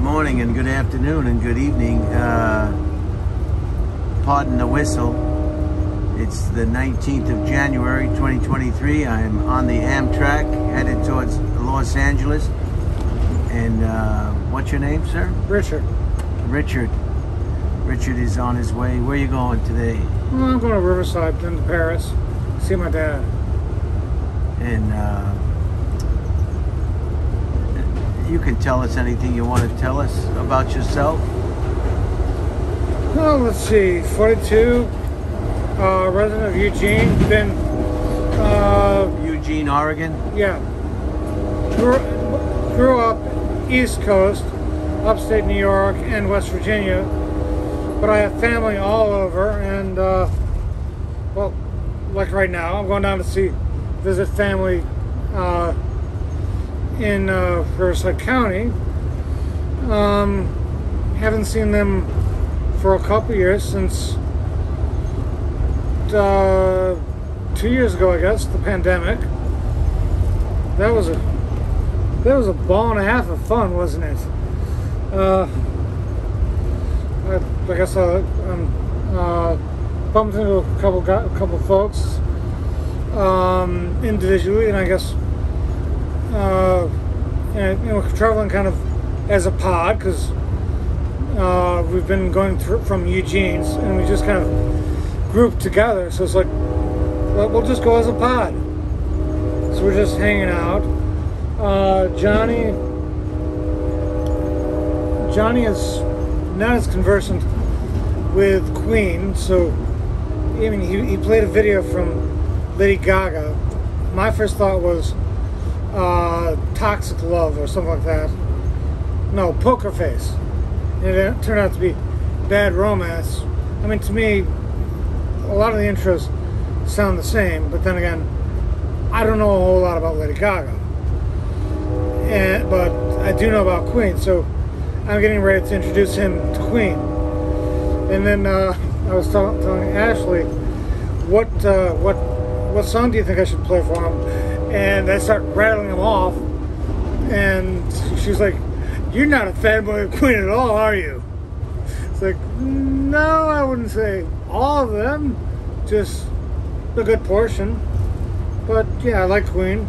morning and good afternoon and good evening. Pardon the whistle. It's the 19th of January 2023. I'm on the Amtrak headed towards Los Angeles. And what's your name, sir? Richard. Richard. Richard is on his way. Where are you going today? Well, I'm going to Riverside, then to Paris. See my dad. And you can tell us anything you want to tell us about yourself. Well, let's see. 42, resident of Eugene. Been Eugene, Oregon? Yeah. Grew up East Coast, upstate New York, and West Virginia. But I have family all over, and well, like right now, I'm going down to visit family in Riverside County. Haven't seen them for a couple years, since 2 years ago, I guess, the pandemic. That was a ball and a half of fun, wasn't it? I guess I bumped into a couple folks individually, and I guess we're traveling kind of as a pod, because we've been going through from Eugene's, and we just kind of grouped together. So it's like, well, we'll just go as a pod. So we're just hanging out. Johnny is not as conversant with Queen, so I mean, he played a video from Lady Gaga. My first thought was Toxic Love or something like that. No, Poker Face. And it turned out to be Bad Romance. I mean, to me, a lot of the intros sound the same, but then again, I don't know a whole lot about Lady Gaga. But I do know about Queen, so I'm getting ready to introduce him to Queen. And then I was telling Ashley, what song do you think I should play for him? And I start rattling them off, and she's like, "You're not a fanboy of Queen at all, are you?" It's like, no, I wouldn't say all of them, just a good portion. But yeah, I like Queen.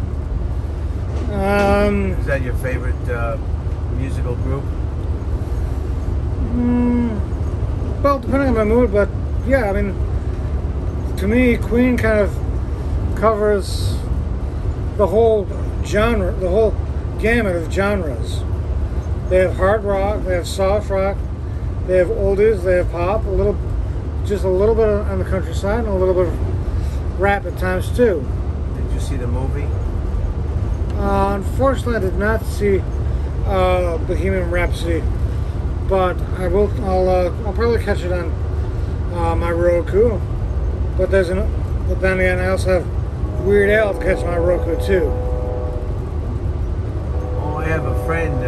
Is that your favorite musical group? Well, depending on my mood, but yeah, I mean, to me, Queen kind of covers the whole genre, the whole gamut of genres. They have hard rock, they have soft rock, they have oldies, they have pop, just a little bit on the countryside, and a little bit of rap at times too. Did you see the movie? Unfortunately, I did not see Bohemian Rhapsody, but I'll probably catch it on my Roku. But then again, I also have Weird Al to catch my Roku too. Oh, I have a friend,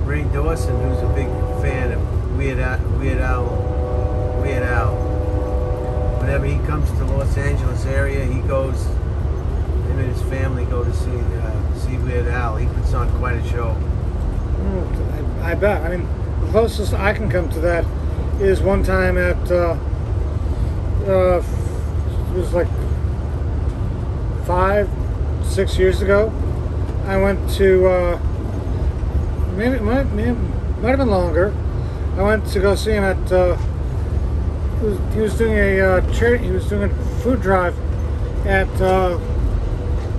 Ray Dawson, who's a big fan of Weird Al. Whenever he comes to the Los Angeles area, he goes. Him and his family go to see Weird Al. He puts on quite a show. I bet. I mean, the closest I can come to that is one time at it was like 5-6 years ago. I went to maybe it might have been longer. I went to go see him at he was doing a food drive at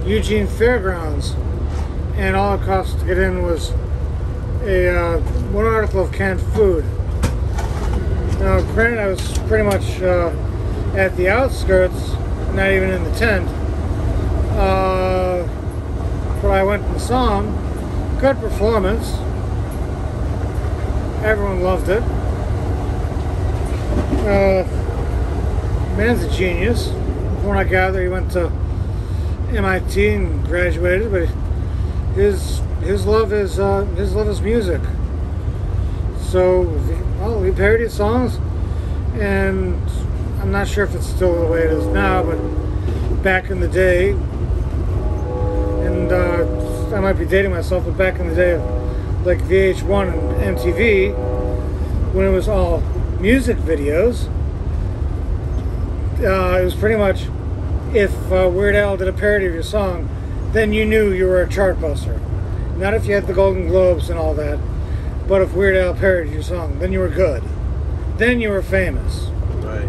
Eugene Fairgrounds, and all it cost to get in was one article of canned food. Now, granted, I was pretty much at the outskirts, not even in the tent, but I went and saw him. Good performance. Everyone loved it. Man's a genius. From what I gather, he went to MIT and graduated, but his love is music. So, well, he parodied songs, and I'm not sure if it's still the way it is now, but back in the day, and I might be dating myself, but back in the day of like VH1 and MTV, when it was all music videos, it was pretty much, if Weird Al did a parody of your song, then you knew you were a chart buster. Not if you had the Golden Globes and all that, but if Weird Al parodied your song, then you were good. Then you were famous. Right.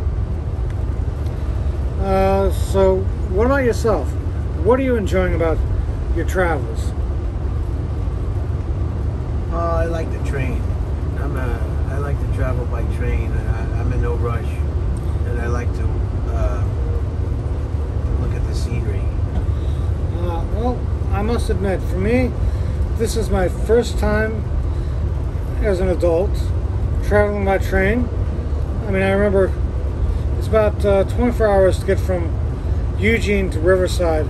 So, what about yourself? What are you enjoying about your travels? I like the train. I like to travel by train, and I'm in no rush. And I like to look at the scenery. Well, I must admit, for me, this is my first time as an adult traveling by train. I mean, I remember it's about 24 hours to get from Eugene to Riverside.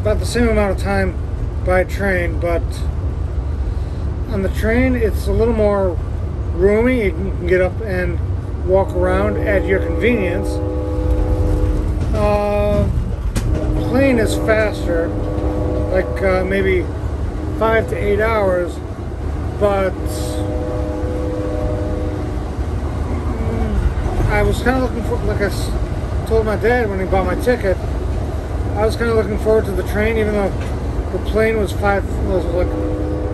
About the same amount of time by train, but on the train it's a little more roomy. You can get up and walk around at your convenience. Plane is faster, like maybe 5 to 8 hours, but I was kind of looking for, like I told my dad when he bought my ticket, I was kind of looking forward to the train, even though the plane was like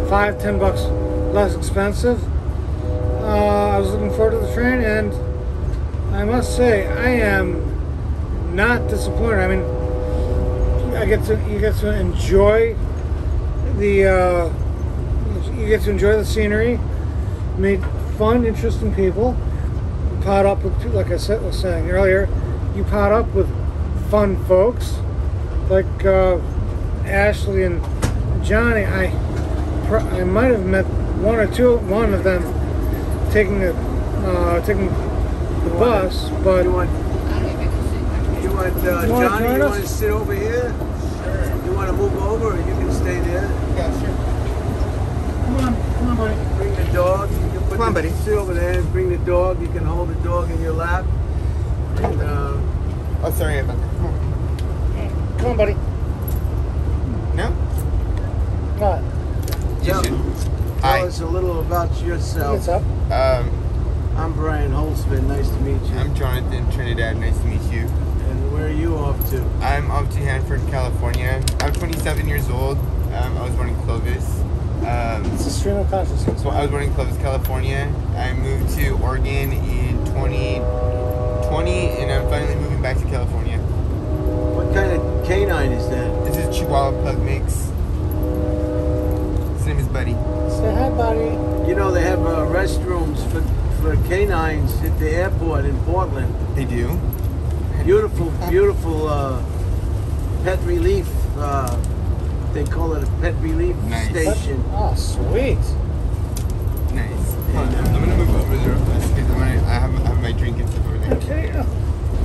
$5-10 less expensive. I was looking forward to the train, and I must say I am not disappointed. I mean, you get to enjoy the scenery, meet fun, interesting people. You pot up with, like I was saying earlier, you pot up with fun folks like Ashley and Johnny. I might have met one of them taking the bus, but You want Johnny? You want to sit over here? Sure. You want to move over, or you can stay there? Yeah, sure. Come on, buddy. Bring the dog. You can put Come on, buddy. Sit over there and bring the dog. You can hold the dog in your lap. And, Oh, sorry about that. Come on, buddy. No? What? yeah. Hi. Tell us a little about yourself. What's up? I'm Brian Holtzman. Nice to meet you. I'm Jonathan Trinidad. Nice to meet you. And where are you off to? I'm off to Hanford, California. I'm 27 years old. I was born in Clovis. It's a stream of consciousness. So I was born in Clovis, California. I moved to Oregon in 2020, and I'm finally moving back to California. What kind of canine is that? This is Chihuahua Pug Mix. His name is Buddy. Say hi, buddy. You know, they have restrooms for canines at the airport in Portland. They do? Beautiful, beautiful pet relief. They call it a pet relief Nice. station. Oh, sweet. Nice. I'm gonna move over there real fast because I have my drink and stuff over there. Okay.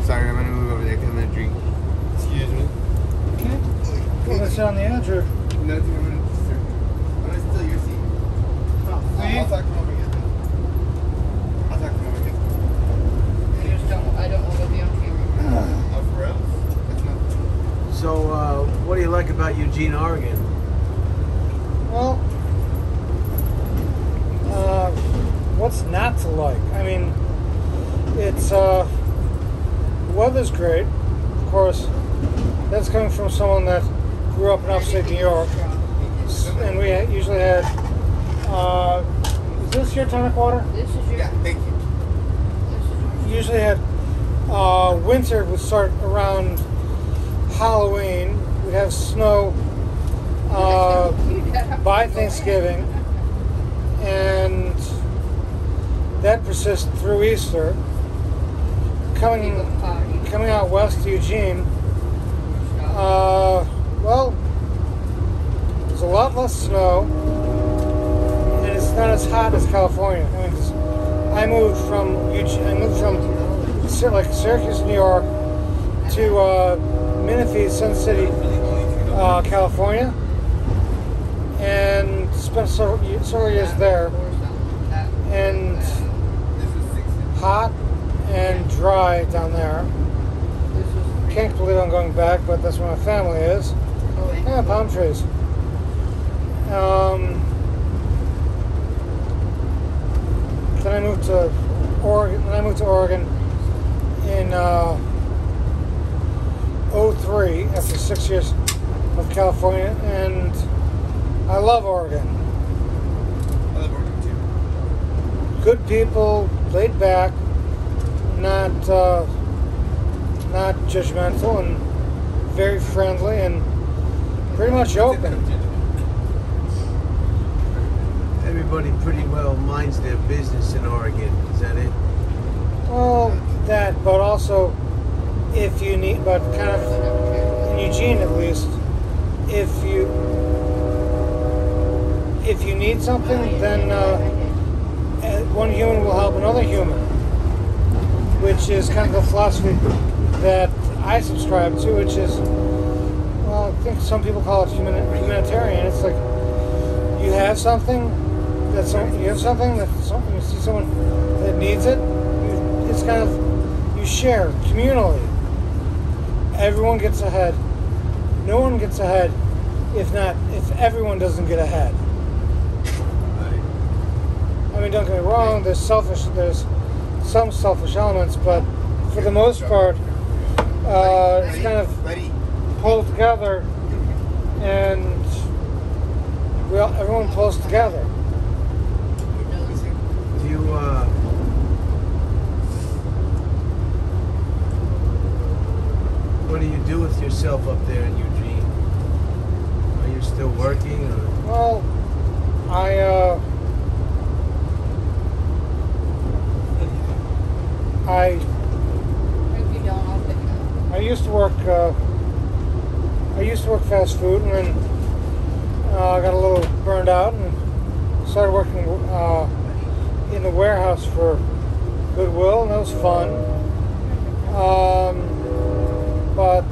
Sorry, I'm gonna move over there because I'm gonna drink. Excuse me. Okay. You want to sit on the edge or? No, I'm gonna steal your seat. I'll talk from over here. I'll talk from over here. I don't want to be on camera. Oh, for real? That's not. So, what do you like about Eugene, Oregon? Well, what's not to like? I mean, it's the weather's great. Of course, that's coming from someone that grew up in upstate New York, and we usually had. Is this your tonic water? This is your. Yeah, thank you. Usually had winter would start around Halloween. We'd have snow by Thanksgiving, and that persists through Easter. Coming out west to Eugene, well, there's a lot less snow, and it's not as hot as California. I mean, 'cause I moved from like Syracuse, New York, to Menifee, Sun City, California, and spent several years there. And hot and dry down there. Can't believe I'm going back, but that's where my family is. Yeah, palm trees. then I moved to Oregon. Then I moved to Oregon in '03 after 6 years of California, and I love Oregon. I love Oregon too. Good people, laid back, not judgmental, and very friendly, and pretty much open. Everybody pretty well minds their business in Oregon. Is that it? Well, that, but also if you need, but kind of in Eugene at least, if you need something, then one human will help another human, which is kind of the philosophy that I subscribe to, which is, well, I think some people call it humanitarian. It's like you have something you see someone that needs it. It's kind of, you share communally. Everyone gets ahead. No one gets ahead if everyone doesn't get ahead. I mean, don't get me wrong, there's some selfish elements, but for the most part, it's kind of pulled together, and everyone pulls together. Do you, what do you do with yourself up there in Eugene? Are you still working? Or? Well, I used to work. I used to work fast food, and then I got a little burned out and started working in the warehouse for Goodwill, and that was fun. But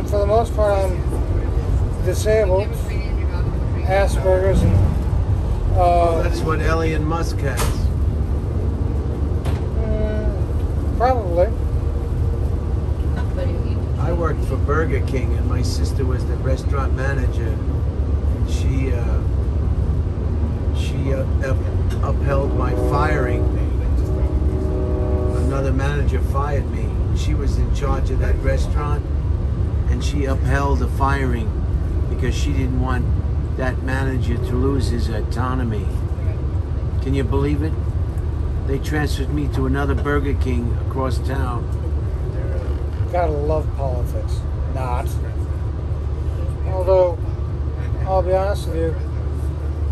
for the most part, I'm disabled, Asperger's, and that's what Elon Musk has. Probably. I worked for Burger King, and my sister was the restaurant manager. And she upheld my firing. Another manager fired me. She was in charge of that restaurant, and she upheld the firing because she didn't want that manager to lose his autonomy. Can you believe it? They transferred me to another Burger King across town. Gotta love politics. Not. Although, I'll be honest with you,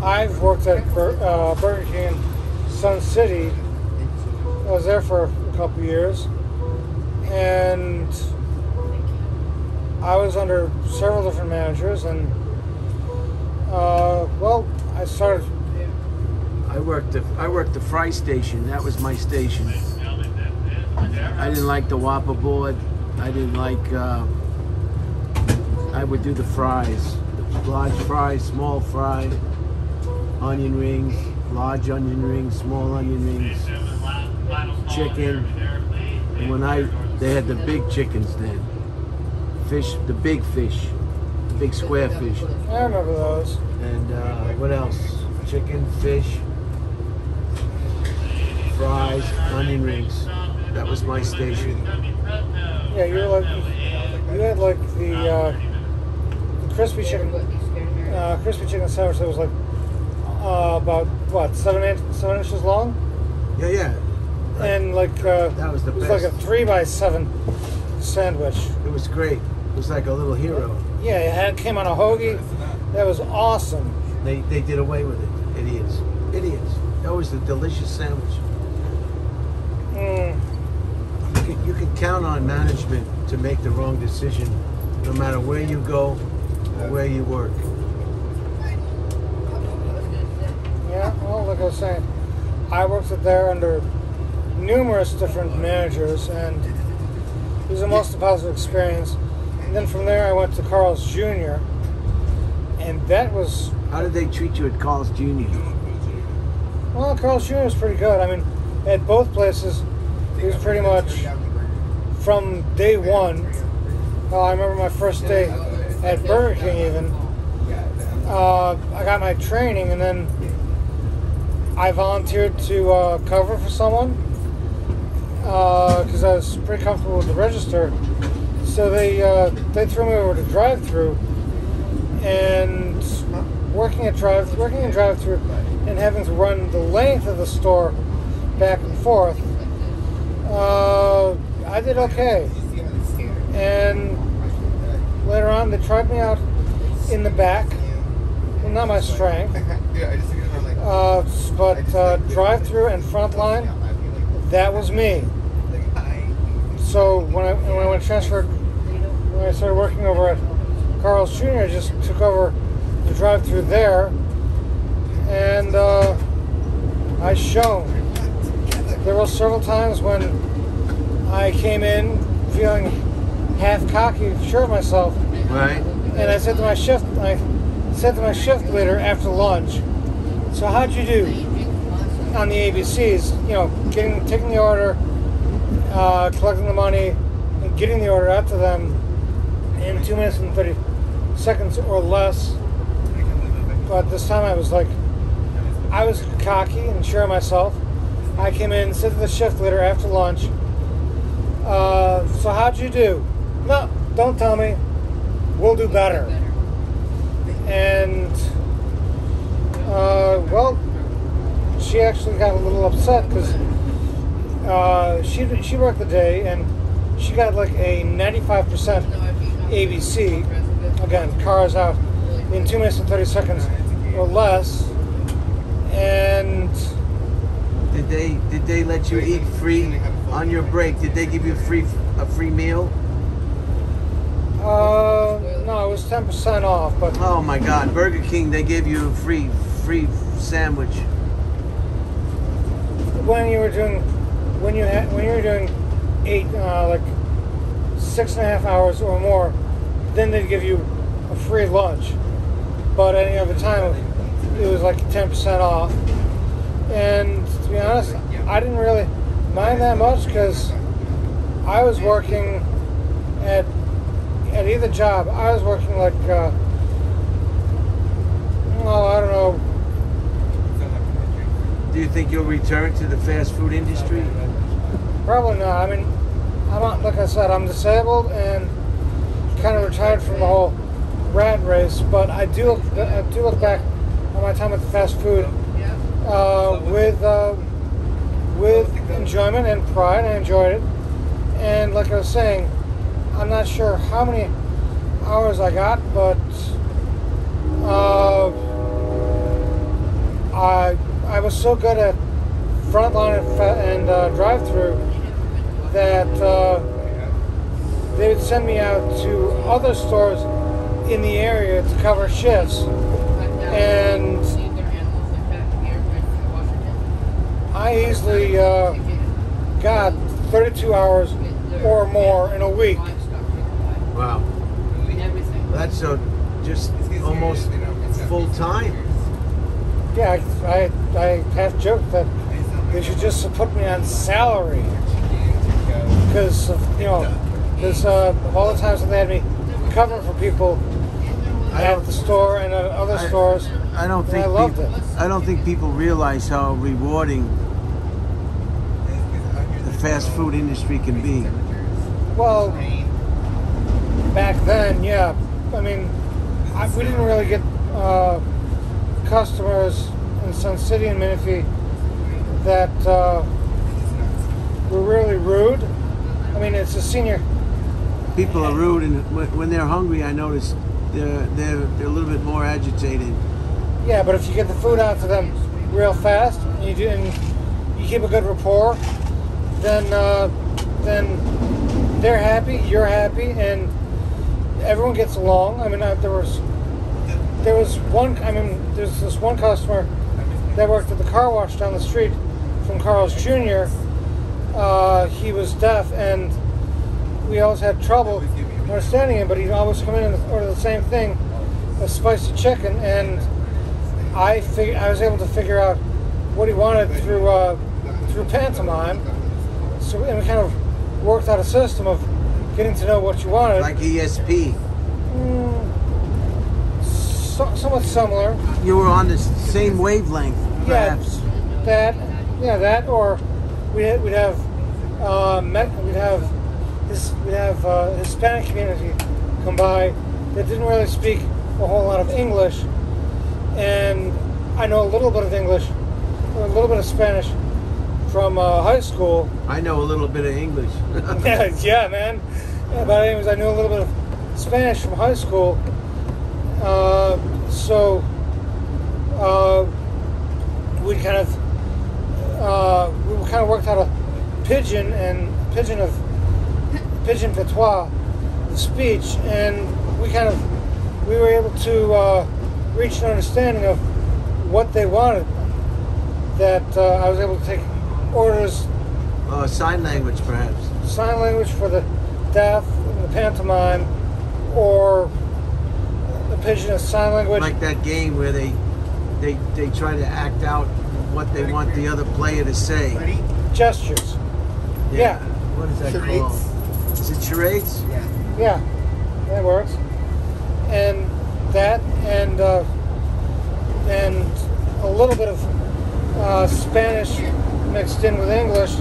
I've worked at Burger King in Sun City. I was there for a couple years, and I was under several different managers, and well, I worked the fry station. That was my station. I didn't like the Whopper board. I didn't like. I would do the fries, large fries, small fry, onion rings, large onion rings, small onion rings, chicken. And they had the big chickens then. Fish, the big fish, the big square fish. I remember those. And what else? Chicken, fish, fries, onion rings. That was my station. Yeah, you had like the crispy chicken sandwich that was like about what 7 inches long. Yeah. And like that was the best. It was like a 3x7 sandwich. It was great. It was like a little hero. Yeah, it came on a hoagie. That was awesome. They did away with it. Idiots. That was a delicious sandwich. You can count on management to make the wrong decision, no matter where you go or where you work. Yeah, well, like I was saying, I worked there under numerous different managers, and it was the most positive experience. And then from there, I went to Carl's Jr., and that was... How did they treat you at Carl's Jr.? Well, Carl's Jr. was pretty good. I mean, at both places, it was pretty much from day one. I remember my first day at Burger King even. I got my training, and then I volunteered to cover for someone because I was pretty comfortable with the register. So they threw me over to drive-through, and working in drive-through and having to run the length of the store back and forth. I did okay, and later on they tried me out in the back. Well, not my strength, but drive-through and frontline, that was me. So when I started working over at Carl's Jr., I just took over the drive-through there, and I shone. There were several times when I came in feeling half cocky, sure of myself. Right. And I said to my shift leader after lunch, "So how'd you do on the ABCs? You know, taking the order, collecting the money, and getting the order out to them in 2 minutes and 30 seconds or less." But this time I was cocky and sure of myself. I came in, said to the shift leader after lunch, "So how'd you do?" "No, don't tell me. We'll do better." And, well, she actually got a little upset because she worked the day and she got like a 95% ABC. Again, cars out in 2 minutes and 30 seconds or less. And Did they let you eat free on your break? Did they give you a free meal? no, it was 10% off, but Oh my God, Burger King, they gave you a free sandwich. when you were doing 6.5 hours or more, then they'd give you a free lunch. But any other time, it was like 10% off. And to be honest, I didn't really mind that much because I was working at either job. I was working like, I don't know. Do you think you'll return to the fast food industry? Probably not. I mean, I'm not, like I said, I'm disabled and kind of retired from the whole rat race. But I do look back on my time at the fast food with enjoyment and pride. I enjoyed it, and like I was saying, I'm not sure how many hours I got, but I was so good at frontline and drive-through that they would send me out to other stores in the area to cover shifts, and I easily got 32 hours or more in a week. Wow. That's just almost full time. Yeah, I half joked that they should just put me on salary because of all the times that they had me covering for people at the store and at other stores. I don't think I loved it. I don't think people realize how rewarding the fast food industry can be. Well, back then, yeah. I mean, we didn't really get customers in Sun City and Menifee that were really rude. I mean, it's a senior. People are rude, and when they're hungry, I notice they're a little bit more agitated. Yeah, but if you get the food out to them real fast and you keep a good rapport, then they're happy, you're happy, and everyone gets along. I mean, there's this one customer that worked at the car wash down the street from Carl's Jr. He was deaf, and we always had trouble understanding him, but he'd always come in and order the same thing, a spicy chicken, and I was able to figure out what he wanted through pantomime. So and we kind of worked out a system of getting to know what you wanted. Like ESP. Somewhat similar. You were on the same wavelength, perhaps. That, yeah, that, or we'd have Hispanic community come by that didn't really speak a whole lot of English, and I know a little bit of English, or a little bit of Spanish from high school. I know a little bit of English. Yeah, man. Yeah, but anyways, I knew a little bit of Spanish from high school, so we kind of worked out a pidgin patois of speech, and we were able to reach an understanding of what they wanted. That I was able to take orders. Sign language, perhaps. Sign language for the deaf, the pantomime, or the pidgin is sign language. Like that game where they try to act out what they want the other player to say. Gestures. Yeah. What is that Charades? called? Is it charades? Yeah. Yeah, that works. And that, and a little bit of Spanish mixed in with English,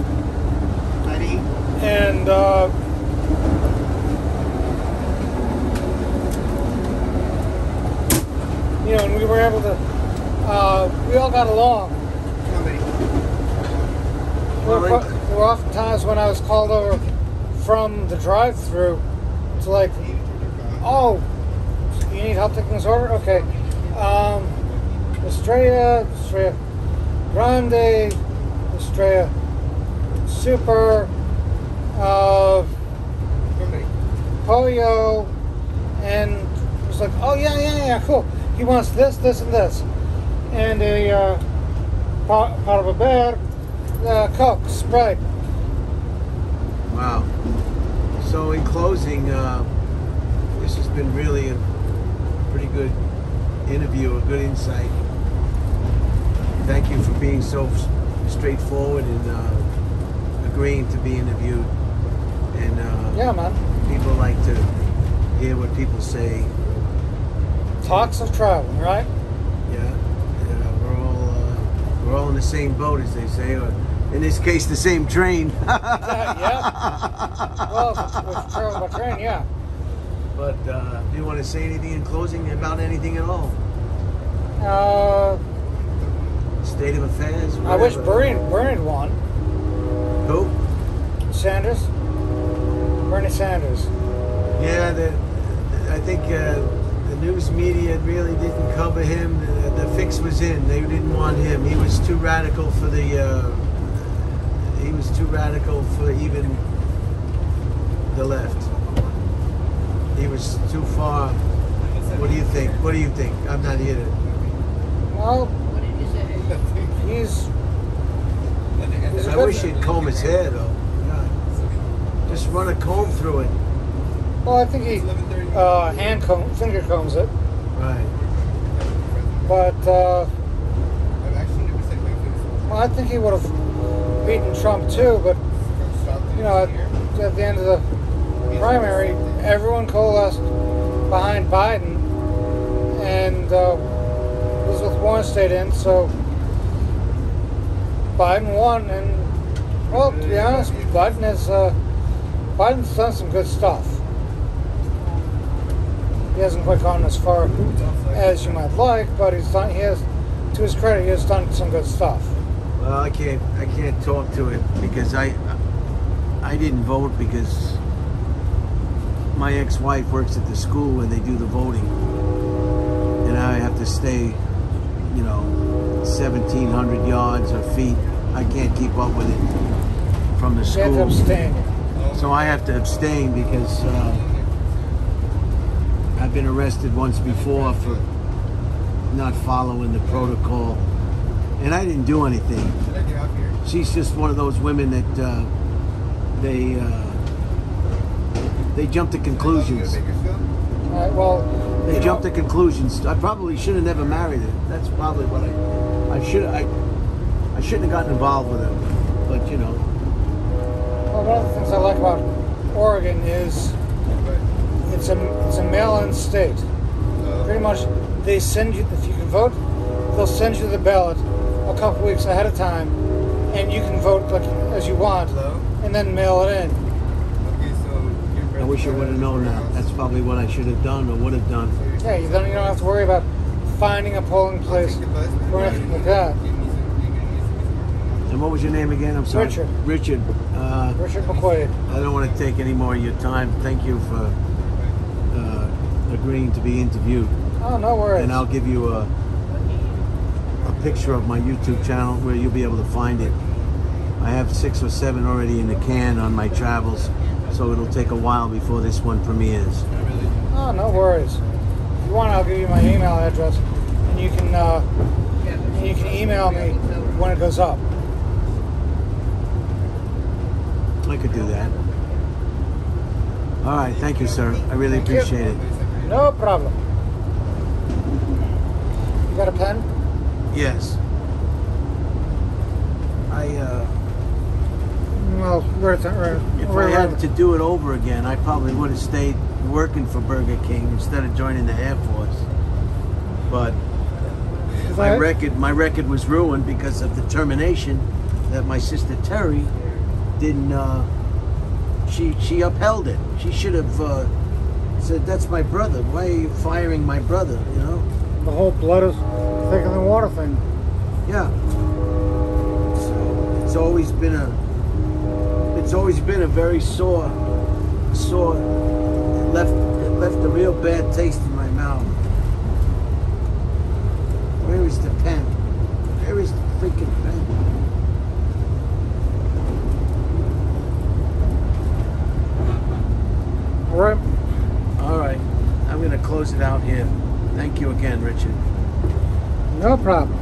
and and we were able to. We all got along. There were often times when I was called over from the drive-through to like, oh, you need help taking this order? Okay. Estrella Grande, Estrella Super, Pollo, and it was like, oh yeah, cool. He wants this, this, and this. And a para beber, Coke, Sprite. Wow. So in closing, this has been really a pretty good interview, a good insight. Thank you for being so straightforward and agreeing to be interviewed. And Yeah, man. people like to hear what people say. Talks of traveling, right? Yeah, we're all in the same boat, as they say, or in this case, the same train. Yeah. Well, if traveling by train, yeah. But do you want to say anything in closing about anything at all? State of affairs? I wish whatever. Bernie won. Who? Sanders. Bernie Sanders. Yeah, I think the news media really didn't cover him. The fix was in. They didn't want him. He was too radical for the. He was too radical for even the left. He was too far. What do you think? What do you think? I'm not here to. Well, What did you say? he's a I good- wish he'd comb his hair though. God. Just run a comb through it. Well, I think he finger combs it, Right. but I've actually never said well, I think he would have beaten Trump too. But at the end of the primary, everyone coalesced behind Biden, and Elizabeth Warren stayed in, so Biden won. And well, to be honest, Biden's done some good stuff. He hasn't quite gone as far as you might like, but he's done. He has, to his credit, he has done some good stuff. Well, I can't talk to it because I didn't vote because my ex-wife works at the school where they do the voting, and I have to stay, 1,700 yards or feet. I can't keep up with it from the You have to school, abstain. so I have to abstain because I've been arrested once before for not following the protocol, and I didn't do anything. Should I get off here? She's just one of those women that they jump to conclusions. All right, well, They jump to conclusions. I probably should have never married her. That's probably what I shouldn't have gotten involved with her. But Well, one of the things I like about Oregon is it's a mail-in state. Pretty much, they send you, if you can vote, they'll send you the ballot a couple weeks ahead of time, and you can vote like as you want, Hello? and then mail it in. Okay, so I wish I would have known that. That's probably what I should have done or would have done. Yeah, you don't have to worry about finding a polling place or anything like that. And what was your name again? I'm sorry. Richard. Richard. Richard McQuaid. I don't want to take any more of your time. Thank you for agreeing to be interviewed. Oh, no worries. And I'll give you a picture of my YouTube channel where you'll be able to find it. I have 6 or 7 already in the can on my travels, so it'll take a while before this one premieres. Oh, no worries. If you want, I'll give you my email address, and you can email me when it goes up. I could do that. All right, thank you, sir. I really Thank you. appreciate it. No problem. You got a pen? Yes. Well, If I had to do it over again, I probably would have stayed working for Burger King instead of joining the Air Force. But my record was ruined because of the termination that my sister Terry didn't. She upheld it. She should have said, "That's my brother. Why are you firing my brother?" You know. The whole blood is thicker than water thing. Yeah. So it's always been a very sore. It left a real bad taste in my mouth. Where is the pen? Where is the freaking pen? All right. All right. I'm going to close it out here. Thank you again, Richard. No problem.